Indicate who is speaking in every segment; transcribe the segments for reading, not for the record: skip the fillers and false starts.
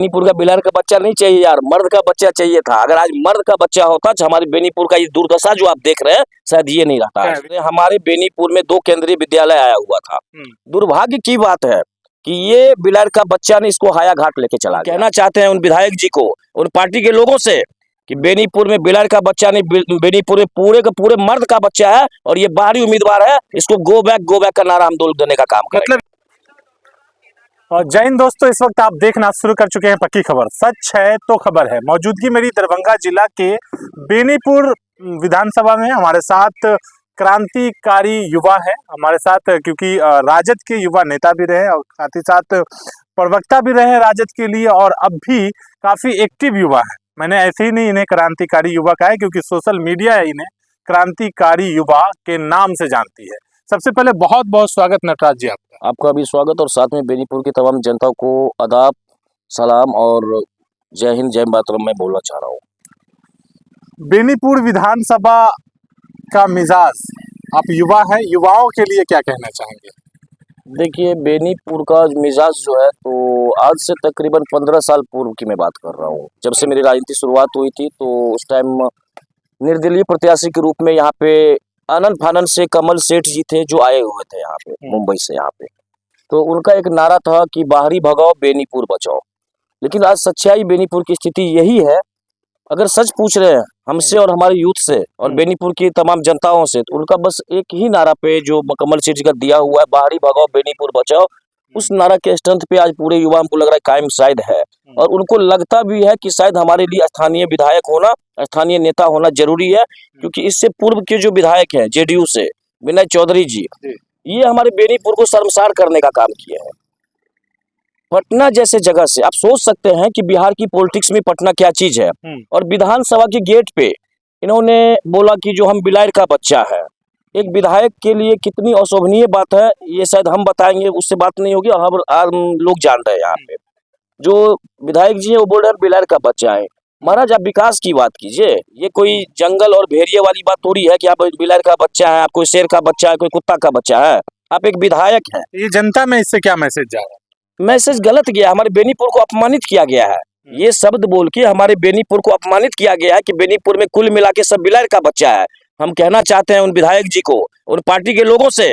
Speaker 1: बेनीपुर का बिलार का बच्चा नहीं चाहिए यार, मर्द का बच्चा चाहिए था। अगर आज मर्द का बच्चा होता तो हमारे बेनीपुर का ये दुर्दशा जो आप देख रहे हैं शायद ये नहीं रहता। हमारे बेनीपुर में 2 केंद्रीय विद्यालय आया हुआ था। दुर्भाग्य की बात है कि ये बिलार का बच्चा ने इसको हाया घाट लेके चला। कहना चाहते हैं उन विधायक जी को, उन पार्टी के लोगों से कि बेनीपुर में बिलार का बच्चा नहीं, बेनीपुर में पूरे का पूरे मर्द का बच्चा है और ये बाहरी उम्मीदवार है। इसको गो बैक का नारा हम देने का काम करें।
Speaker 2: और जय हिंद दोस्तों, इस वक्त आप देखना शुरू कर चुके हैं पक्की खबर। सच है तो खबर है। मौजूदगी मेरी दरभंगा जिला के बेनीपुर विधानसभा में। हमारे साथ क्रांतिकारी युवा है हमारे साथ, क्योंकि राजद के युवा नेता भी रहे और साथ ही साथ प्रवक्ता भी रहे राजद के लिए, और अब भी काफी एक्टिव युवा है। मैंने ऐसे ही नहीं इन्हें क्रांतिकारी युवा कहा है, क्योंकि सोशल मीडिया इन्हें क्रांतिकारी युवा के नाम से जानती है। सबसे पहले बहुत बहुत स्वागत नटराज जी आपका।
Speaker 1: आपका भी स्वागत और साथ में बेनीपुर की तमाम जनता को आदाब, सलाम और जय हिंद जय मातरम मैं बोलना चाह रहा हूँ।
Speaker 2: बेनीपुर विधानसभा का मिजाज, आप युवा हैं, युवाओं के लिए क्या कहना चाहेंगे?
Speaker 1: देखिए, बेनीपुर का मिजाज जो है तो आज से तकरीबन 15 साल पूर्व की मैं बात कर रहा हूँ। जब से मेरी राजनीति शुरुआत हुई थी तो उस टाइम निर्दलीय प्रत्याशी के रूप में यहाँ पे आनंद फानंद से कमल सेठ जी थे जो आए हुए थे यहाँ पे मुंबई से। यहाँ पे तो उनका एक नारा था कि बाहरी भगाओ बेनीपुर बचाओ। लेकिन आज सच्चाई बेनीपुर की स्थिति यही है, अगर सच पूछ रहे हैं हमसे और हमारे यूथ से और बेनीपुर की तमाम जनताओं से, तो उनका बस एक ही नारा पे जो कमल सेठ जी का दिया हुआ है, बाहरी भगाओ बेनीपुर बचाओ, उस नारा के स्ट्रेंथ पे आज पूरे युवा को लग रहा है कायम शायद है। और उनको लगता भी है कि शायद हमारे लिए स्थानीय विधायक होना, स्थानीय नेता होना जरूरी है, क्योंकि इससे पूर्व के जो विधायक हैं जेडीयू से विनय चौधरी जी, ये हमारे बेनीपुर को शर्मसार करने का काम किए हैं। पटना जैसे जगह से आप सोच सकते हैं कि बिहार की पॉलिटिक्स में पटना क्या चीज है। और विधानसभा के गेट पे इन्होंने बोला कि जो हम बिलार का बच्चा है। एक विधायक के लिए कितनी अशोभनीय बात है, ये शायद हम बताएंगे, उससे बात नहीं होगी। हम लोग जान रहे हैं यहाँ पे जो विधायक जी है वो बोल रहे हैं बिलार का बच्चा है। महाराज आप विकास की बात कीजिए, ये कोई जंगल और भेड़िए वाली बात थोड़ी है कि आप बिलार का बच्चा है, आप कोई शेर का बच्चा है, कोई कुत्ता का बच्चा है। आप एक विधायक हैं।
Speaker 2: ये जनता में इससे क्या मैसेज जा रहा है?
Speaker 1: मैसेज गलत गया, हमारे बेनीपुर को अपमानित किया गया है। ये शब्द बोल के हमारे बेनीपुर को अपमानित किया गया है कि बेनीपुर में कुल मिला के सब बिलार का बच्चा है। हम कहना चाहते हैं उन विधायक जी को, उन पार्टी के लोगों से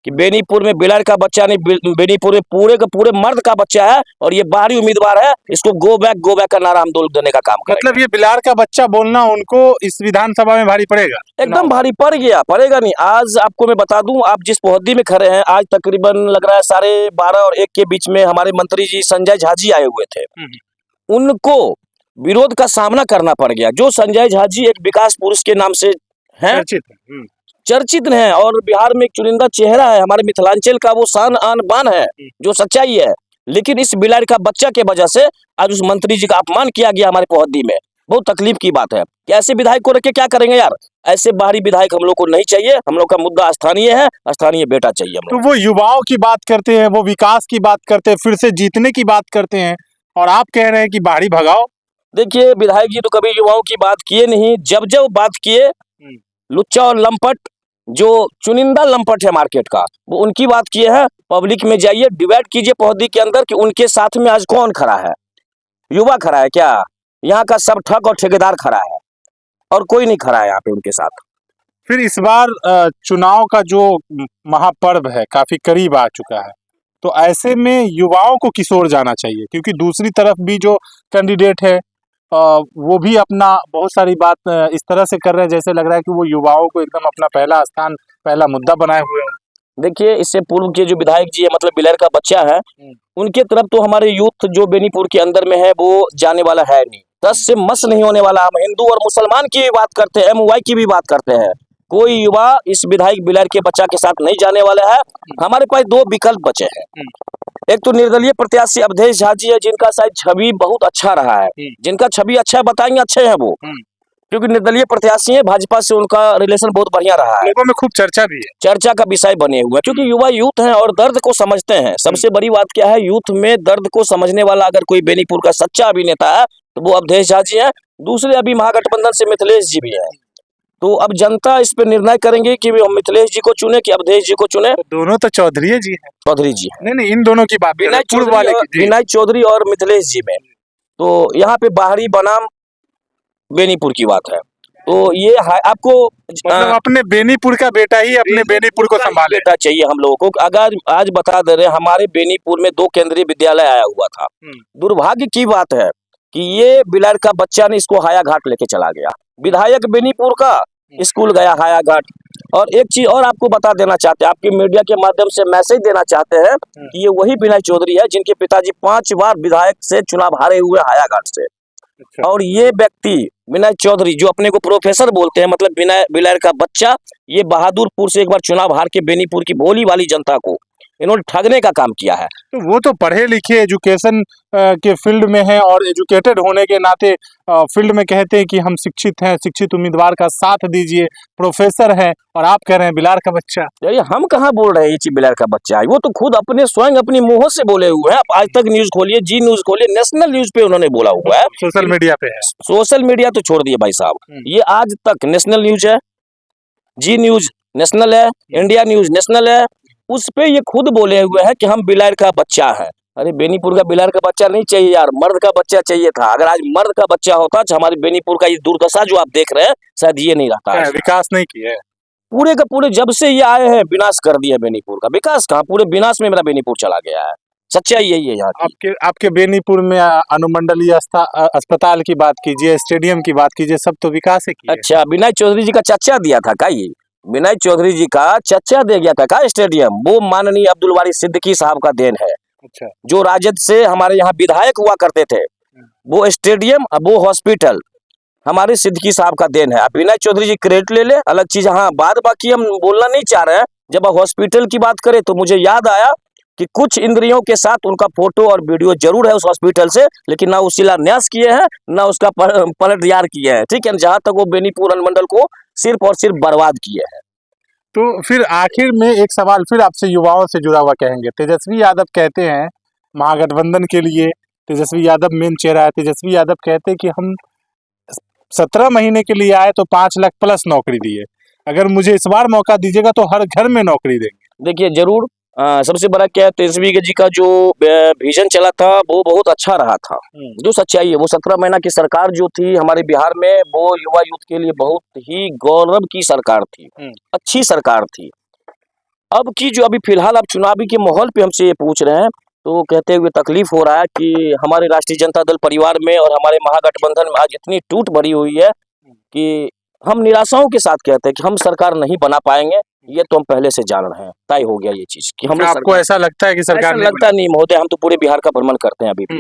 Speaker 1: कि बेनीपुर में बिलार का बच्चा नहीं, बेनीपुर में पूरे का पूरे मर्द का बच्चा है और ये बाहरी उम्मीदवार है। इसको गो बैक का नारा हम देने का काम करें।
Speaker 2: मतलब ये बिलार का बच्चा बोलना उनको इस विधानसभा में भारी पड़ेगा?
Speaker 1: एकदम भारी पड़ गया, पड़ेगा नहीं। आज आपको मैं बता दूं, आप जिस पोहद्दी में खड़े हैं, आज तकरीबन लग रहा है 12:30 और 1 के बीच में हमारे मंत्री जी संजय झा जी आए हुए थे। उनको विरोध का सामना करना पड़ गया। जो संजय झा जी एक विकास पुरुष के नाम से हैं, चर्चित हैं और बिहार में एक चुनिंदा चेहरा है, हमारे मिथिलांचल का वो शान आन बान है, जो सच्चाई है। लेकिन इस बिलार का बच्चा के वजह से आज उस मंत्री जी का अपमान किया गया हमारे पोहद्दी में। बहुत तकलीफ की बात है कि ऐसे विधायक को रख के क्या करेंगे यार। ऐसे बाहरी विधायक हम लोग को नहीं चाहिए। हम लोग का मुद्दा स्थानीय है, स्थानीय बेटा चाहिए हम लोग।
Speaker 2: तो वो युवाओं की बात करते हैं, वो विकास की बात करते हैं, फिर से जीतने की बात करते हैं, और आप कह रहे हैं कि बाहरी भगाओ।
Speaker 1: देखिए, विधायक जी तो कभी युवाओं की बात किए नहीं। जब जब बात किए, लुच्चा और लंपट जो चुनिंदा लंपट है मार्केट का, वो उनकी बात किए हैं। पब्लिक में जाइए, डिबेट कीजिए पोहद्दी के अंदर कि उनके साथ में आज कौन खड़ा है। युवा खड़ा है क्या? यहाँ का सब ठग और ठेकेदार खड़ा है और कोई नहीं खड़ा है यहाँ पे उनके साथ।
Speaker 2: फिर इस बार चुनाव का जो महापर्व है काफी करीब आ चुका है, तो ऐसे में युवाओं को किस ओर जाना चाहिए? क्योंकि दूसरी तरफ भी जो कैंडिडेट है वो भी अपना बहुत सारी बात इस तरह से कर रहे हैं जैसे लग रहा है कि वो युवाओं को एकदम अपना पहला स्थान, पहला मुद्दा बनाए हुए हैं।
Speaker 1: देखिए, इससे पूर्व के जो विधायक जी है, मतलब बिलार का बच्चा है, उनके तरफ तो हमारे यूथ जो बेनीपुर के अंदर में है वो जाने वाला है नहीं। 10 से मस नहीं होने वाला। हम हिंदू और मुसलमान की भी बात करते हैं, MY की भी बात करते हैं। कोई युवा इस विधायक बिलार के बच्चा के साथ नहीं जाने वाला है। हमारे पास 2 विकल्प बचे हैं। एक तो निर्दलीय प्रत्याशी अवधेश झा जी है, जिनका शायद छवि बहुत अच्छा रहा है। जिनका छवि अच्छा है बताएंगे, अच्छे हैं वो, क्योंकि निर्दलीय प्रत्याशी है, भाजपा से उनका रिलेशन बहुत बढ़िया रहा है।
Speaker 2: लोगों में खूब चर्चा भी है,
Speaker 1: चर्चा का विषय बने हुए हैं, क्योंकि युवा यूथ हैं और दर्द को समझते हैं। सबसे बड़ी बात क्या है, यूथ में दर्द को समझने वाला अगर कोई बेनीपुर का सच्चा अभिनेता है तो वो अवधेश झा जी है। दूसरे अभी महागठबंधन से मिथिलेश जी भी है। तो अब जनता इस पे निर्णय करेंगे कि हम मिथिलेश जी को चुने कि अवधेश जी को चुने।
Speaker 2: दोनों तो चौधरी जी हैं।
Speaker 1: चौधरी जी है।
Speaker 2: नहीं, इन दोनों की बात,
Speaker 1: विनय चौधरी और मिथिलेश जी में तो यहाँ पे बाहरी बनाम बेनीपुर की बात है। तो ये आपको
Speaker 2: मतलब अपने बेनीपुर का बेटा ही अपने बेनीपुर को संभाले।
Speaker 1: बेटा चाहिए हम लोगों को। अगर आज बता दे रहे हैं, हमारे बेनीपुर में 2 केंद्रीय विद्यालय आया हुआ था। दुर्भाग्य की बात है कि ये बिलार का बच्चा ने इसको हायाघाट लेके चला गया। विधायक बेनीपुर का स्कूल गया हायाघाट। और एक चीज और आपको बता देना चाहते हैं, आपके मीडिया के माध्यम से मैसेज देना चाहते हैं कि ये वही विनय चौधरी है जिनके पिताजी 5 बार विधायक से चुनाव हारे हुए हायाघाट से। और ये व्यक्ति विनय चौधरी जो अपने को प्रोफेसर बोलते हैं, मतलब विनय बिलार का बच्चा, ये बहादुरपुर से एक बार चुनाव हार के बेनीपुर की भोली वाली जनता को इन्होंने ठगने का काम किया है।
Speaker 2: तो वो तो पढ़े लिखे एजुकेशन के फील्ड में है और एजुकेटेड होने के नाते फील्ड में कहते हैं कि हम शिक्षित हैं, शिक्षित उम्मीदवार का साथ दीजिए, प्रोफेसर हैं, और आप कह रहे हैं बिलार का बच्चा।
Speaker 1: अरे हम कहाँ बोल रहे हैं ये चीज बिलार का बच्चा है, वो तो खुद अपने स्वयं अपनी मुंह से बोले हुए हैं। आप आज तक न्यूज खोलिए, जी न्यूज खोलिए, नेशनल न्यूज पे उन्होंने बोला हुआ है।
Speaker 2: सोशल मीडिया पे है।
Speaker 1: सोशल मीडिया तो छोड़ दिए भाई साहब, ये आज तक नेशनल न्यूज है, जी न्यूज नेशनल है, इंडिया न्यूज नेशनल है, उस पे ये खुद बोले हुए हैं कि हम बिलार का बच्चा है। अरे बेनीपुर का बिलार का बच्चा नहीं चाहिए यार, मर्द का बच्चा चाहिए था। अगर आज मर्द का बच्चा होता तो हमारे बेनीपुर का ये दुर्दशा जो आप देख रहे हैं शायद ये नहीं रहता है।
Speaker 2: विकास नहीं किया है
Speaker 1: पूरे का पूरे, जब से ये आए हैं विनाश कर दिया बेनीपुर का। विकास कहाँ, पूरे विनाश में मेरा बेनीपुर चला गया है। सच्चाई यही है यहाँ की।
Speaker 2: आपके बेनीपुर में अनुमंडलीय अस्पताल की बात कीजिए, स्टेडियम की बात कीजिए, सब तो विकास है।
Speaker 1: अच्छा, विनय चौधरी जी का चच्चा दिया था का? ये विनय चौधरी जी का चच्चा दे गया था का स्टेडियम? वो माननीय अब्दुल वारी सिद्दीकी साहब का देन है।
Speaker 2: अच्छा।
Speaker 1: जो राजद से हमारे यहाँ विधायक हुआ करते थे, वो स्टेडियम, वो हॉस्पिटल हमारे सिद्दीकी साहब का देन है। अब विनय चौधरी जी क्रेडिट ले ले, अलग चीज। हाँ, बाद बाकी हम बोलना नहीं चाह रहे हैं। जब आप हॉस्पिटल की बात करें तो मुझे याद आया कि कुछ इंद्रियों के साथ उनका फोटो और वीडियो जरूर है उस हॉस्पिटल से, लेकिन ना वो शिलान्यास किए हैं, ना उसका पलटवार किए हैं। ठीक है, जहां तक वो बेनीपुर अनुमंडल को सिर्फ और सिर्फ बर्बाद किए हैं।
Speaker 2: तो फिर आखिर में एक सवाल फिर आपसे युवाओं से जुड़ा हुआ कहेंगे। तेजस्वी यादव कहते हैं महागठबंधन के लिए, तेजस्वी यादव मेन चेहरा है, तेजस्वी यादव कहते हैं कि हम 17 महीने के लिए आए तो 5 लाख प्लस नौकरी दिए, अगर मुझे इस बार मौका दीजिएगा तो हर घर में नौकरी देंगे।
Speaker 1: देखिए जरूर, सबसे बड़ा क्या है, तेजस्वी जी का जो विजन चला था वो बहुत अच्छा रहा था। जो सच्चाई है, वो 17 महीना की सरकार जो थी हमारे बिहार में, वो युवा यूथ के लिए बहुत ही गौरव की सरकार थी, अच्छी सरकार थी। अब की जो अभी फिलहाल आप चुनावी के माहौल पे हमसे ये पूछ रहे हैं, तो कहते हुए तकलीफ हो रहा है कि हमारे राष्ट्रीय जनता दल परिवार में और हमारे महागठबंधन में आज इतनी टूट भरी हुई है कि हम निराशाओं के साथ कहते हैं कि हम सरकार नहीं बना पाएंगे। ये तो हम पहले से जान रहे हैं, तय हो गया ये चीज कि हम।
Speaker 2: आपको ऐसा लगता है कि सरकार
Speaker 1: लगता नहीं महोदय, हम तो पूरे बिहार का भ्रमण करते हैं अभी भी।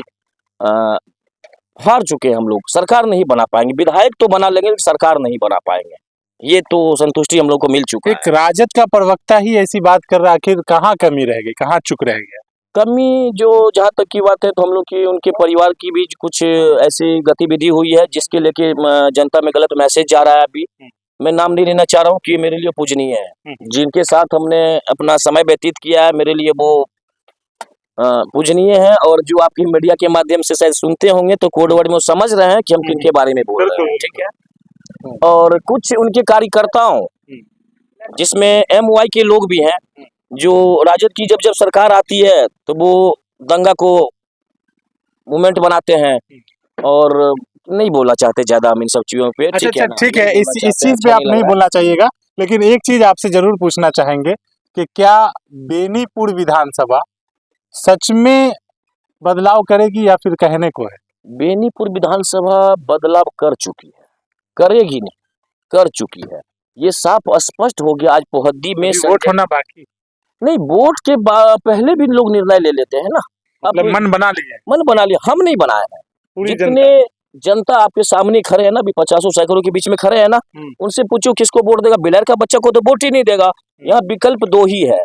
Speaker 1: हार चुके हैं हम लोग, सरकार नहीं बना पाएंगे। विधायक तो बना लेंगे, सरकार नहीं बना पाएंगे, ये तो संतुष्टि हम लोग को मिल चुका है।
Speaker 2: एक राजद का प्रवक्ता ही ऐसी बात कर रहा है, आखिर कहाँ कमी रह गई, कहाँ चुक रह गया?
Speaker 1: कमी जो जहाँ तक की बात है, तो हम लोग की उनके परिवार की भी कुछ ऐसी गतिविधि हुई है जिसके लेके जनता में गलत मैसेज जा रहा है। अभी मैं नाम नहीं लेना चाह रहा हूँ कि मेरे लिए पूजनीय है, जिनके साथ हमने अपना समय व्यतीत किया है, मेरे लिए वो पूजनीय है। और जो आपकी मीडिया के माध्यम से शायद सुनते होंगे तो कोड वर्ड में वो समझ रहे हैं कि हम किनके बारे में बोल रहे हैं। ठीक है। और कुछ उनके कार्यकर्ताओं, जिसमें MY के लोग भी हैं, जो राजद की जब सरकार आती है तो वो दंगा को मूवमेंट बनाते हैं और नहीं बोलना चाहते ज्यादा हम इन सब चीजों पे।
Speaker 2: ठीक है, इस चीज पे आप नहीं बोलना चाहिएगा, लेकिन एक चीज आपसे जरूर पूछना चाहेंगे कि क्या बेनीपुर विधानसभा सच में बदलाव करेगी या फिर कहने को है?
Speaker 1: बेनीपुर विधानसभा बदलाव कर चुकी है, करेगी नहीं, कर चुकी है, ये साफ स्पष्ट हो गया। आज पोहद्दी में
Speaker 2: वोट होना बाकी
Speaker 1: नहीं, वोट के बाद भी लोग निर्णय ले लेते हैं ना।
Speaker 2: मतलब मन बना लिया,
Speaker 1: हम नहीं बनाए हैं। जितने जनता आपके सामने खड़े हैं ना, अभी 50 सैकड़ों के बीच में खड़े हैं ना, उनसे पूछो किसको वोट देगा। बिलार का बच्चा को तो वोट ही नहीं देगा। यहाँ विकल्प 2 ही है,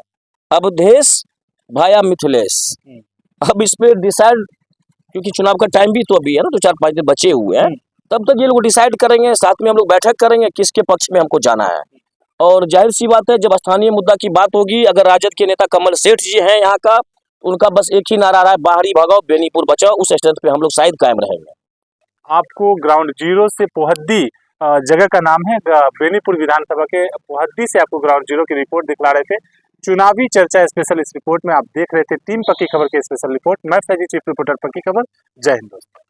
Speaker 1: अवधेश भाया मिथिलेश। अब इस पे डिसाइड, क्योंकि चुनाव का टाइम भी तो अभी है ना, तो 4-5 दिन बचे हुए हैं, तब तक ये लोग डिसाइड करेंगे। साथ में हम लोग बैठक करेंगे किसके पक्ष में हमको जाना है। और जाहिर सी बात है, जब स्थानीय मुद्दा की बात होगी, अगर राजद के नेता कमल सेठ जी हैं यहाँ का, उनका बस एक ही नारा रहा है, बाहरी भगाओ बेनीपुर बचाओ, उस स्ट्रेंथ पे हम लोग शायद कायम रहेंगे।
Speaker 2: आपको ग्राउंड जीरो से पोहद्दी जगह का नाम है, बेनीपुर विधानसभा के पोहद्दी से आपको ग्राउंड जीरो की रिपोर्ट दिखला रहे थे। चुनावी चर्चा स्पेशल इस रिपोर्ट में आप देख रहे थे टीम पक्की खबर के स्पेशल रिपोर्ट। मैं फैजी चीफ रिपोर्टर पक्की खबर। जय हिंद दोस्तों।